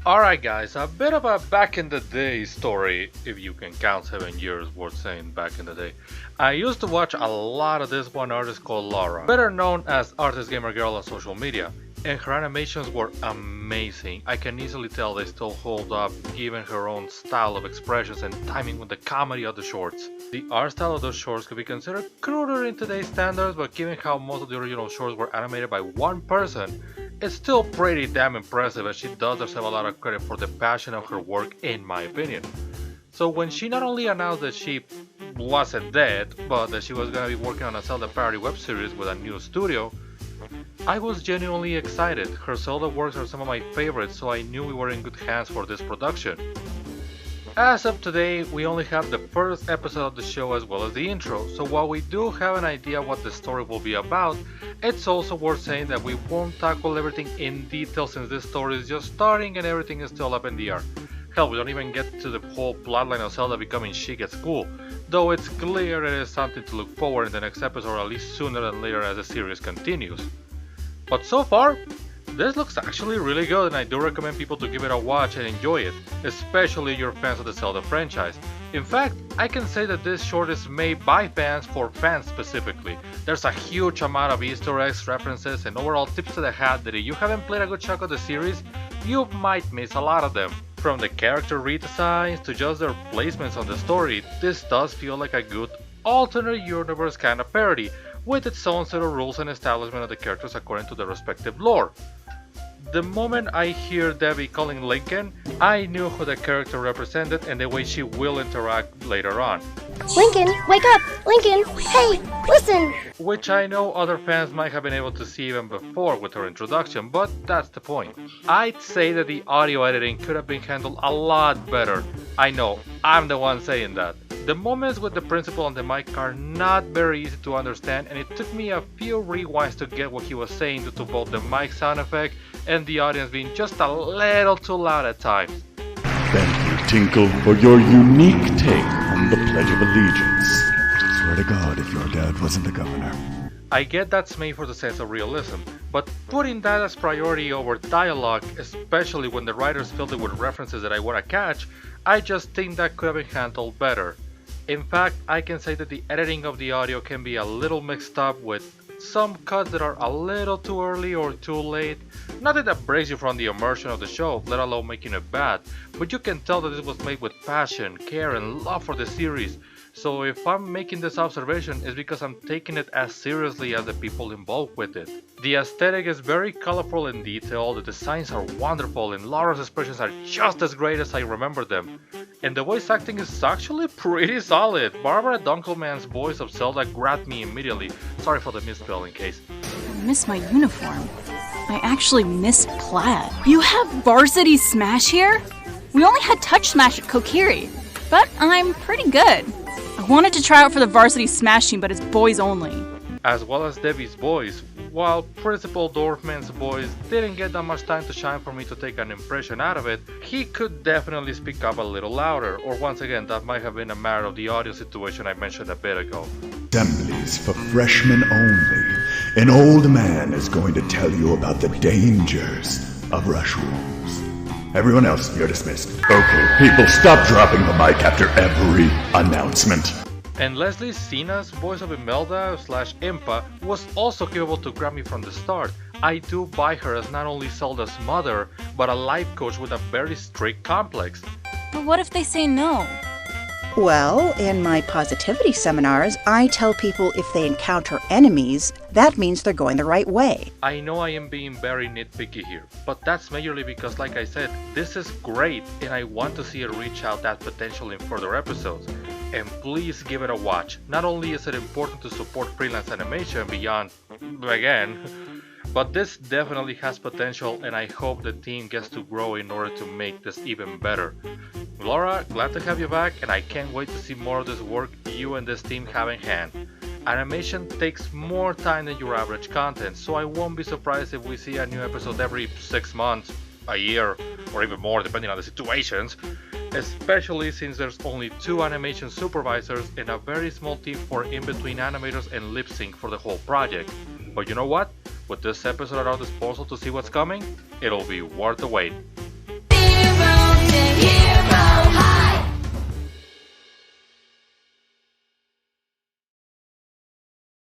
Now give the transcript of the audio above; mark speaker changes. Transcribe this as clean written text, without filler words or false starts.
Speaker 1: Alright guys, a bit of a back in the day story, if you can count 7 years worth saying back in the day. I used to watch a lot of this one artist called Laura, better known as ArtistGamerGal on social media, and her animations were amazing. I can easily tell they still hold up given her own style of expressions and timing with the comedy of the shorts. The art style of those shorts could be considered cruder in today's standards, but given how most of the original shorts were animated by one person, it's still pretty damn impressive, and she does herself a lot of credit for the passion of her work in my opinion. So when she not only announced that she wasn't dead, but that she was gonna be working on a Zelda parody web series with a new studio, I was genuinely excited. Her Zelda works are some of my favorites, so I knew we were in good hands for this production. As of today, we only have the first episode of the show as well as the intro, so while we do have an idea what the story will be about, it's also worth saying that we won't tackle everything in detail since this story is just starting and everything is still up in the air. Hell, we don't even get to the whole plotline of Zelda becoming chic at school, though it's clear it is something to look forward in the next episode, or at least sooner than later as the series continues. But so far, this looks actually really good, and I do recommend people to give it a watch and enjoy it, especially if you're fans of the Zelda franchise. In fact, I can say that this short is made by fans for fans specifically. There's a huge amount of Easter eggs, references, and overall tips to the hat that if you haven't played a good chunk of the series, you might miss a lot of them. From the character redesigns to just their placements on the story, this does feel like a good alternate universe kind of parody, with its own set of rules and establishment of the characters according to their respective lore. The moment I hear Debbie calling Lincoln, I knew who the character represented and the way she will interact later on.
Speaker 2: Lincoln, wake up! Lincoln, hey, listen!
Speaker 1: Which I know other fans might have been able to see even before with her introduction, but that's the point. I'd say that the audio editing could have been handled a lot better. I know, I'm the one saying that. The moments with the principal on the mic are not very easy to understand, and it took me a few rewinds to get what he was saying due to both the mic sound effect and the audience being just a little too loud at times.
Speaker 3: Thank you, Tinkle, for your unique take on the Pledge of Allegiance. Swear to God if your dad wasn't the governor.
Speaker 1: I get that's made for the sense of realism, but putting that as priority over dialogue, especially when the writers filled it with references that I want to catch, I just think that could have been handled better. In fact, I can say that the editing of the audio can be a little mixed up with some cuts that are a little too early or too late. Nothing that breaks you from the immersion of the show, let alone making it bad, but you can tell that this was made with passion, care, and love for the series. So if I'm making this observation, it's because I'm taking it as seriously as the people involved with it. The aesthetic is very colorful and detailed, the designs are wonderful, and Laura's expressions are just as great as I remember them. And the voice acting is actually pretty solid. Barbara Dunkelman's voice of Zelda grabbed me immediately. Sorry for the misspelling case.
Speaker 4: I miss my uniform. I actually miss plaid. You have varsity smash here? We only had touch smash at Kokiri, but I'm pretty good. I wanted to try out for the varsity smash team, but it's boys only.
Speaker 1: As well as Debbie's voice, while Principal Dorfman's voice didn't get that much time to shine for me to take an impression out of it, he could definitely speak up a little louder, or once again that might have been a matter of the audio situation I mentioned a bit ago.
Speaker 3: Assemblies for freshmen only. An old man is going to tell you about the dangers of rush rooms. Everyone else, you're dismissed. Okay, people, stop dropping the mic after every announcement.
Speaker 1: And Leslie Cena's voice of Imelda/Impa was also capable to grab me from the start. I do buy her as not only Zelda's mother, but a life coach with a very strict complex.
Speaker 4: But what if they say no?
Speaker 5: Well, in my positivity seminars, I tell people if they encounter enemies, that means they're going the right way.
Speaker 1: I know I am being very nitpicky here, but that's majorly because, like I said, this is great and I want to see it reach out that potential in further episodes. And please give it a watch. Not only is it important to support freelance animation beyond, again, but this definitely has potential, and I hope the team gets to grow in order to make this even better. Laura, glad to have you back, and I can't wait to see more of this work you and this team have in hand. Animation takes more time than your average content, so I won't be surprised if we see a new episode every 6 months, a year, or even more depending on the situations. Especially since there's only 2 animation supervisors and a very small team for in-between animators and lip sync for the whole project. But you know what? With this episode at our disposal to see what's coming, it'll be worth the wait.